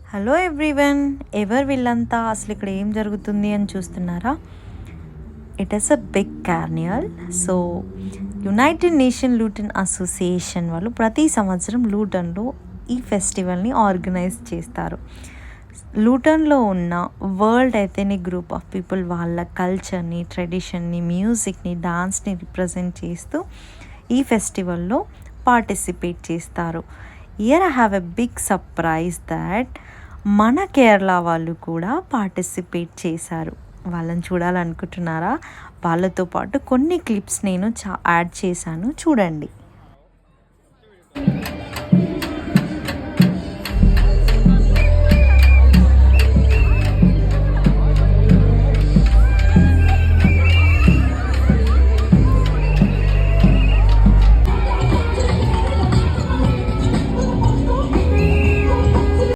Hello everyone, ఎవరు వీళ్ళంతా, అసలు ఇక్కడ ఏం జరుగుతుంది అని చూస్తున్నారా? It is a big carnival. So United Nation Luton Association వాళ్ళు ప్రతి సంవత్సరం లూటన్లో ఈ ఫెస్టివల్ని ఆర్గనైజ్ చేస్తారు. లూటన్లో ఉన్న world ethnic group of people వాళ్ళ కల్చర్ని, ట్రెడిషన్ని, మ్యూజిక్ని, డాన్స్ని రిప్రజెంట్ చేస్తూ ఈ ఫెస్టివల్లో పార్టిసిపేట్ చేస్తారు. Year I have a big surprise that మన కేరళ వాళ్ళు కూడా పార్టిసిపేట్ చేశారు. వాళ్ళని చూడాలనుకుంటున్నారా? వాళ్ళతో పాటు కొన్ని క్లిప్స్ నేను యాడ్ చేశాను, చూడండి.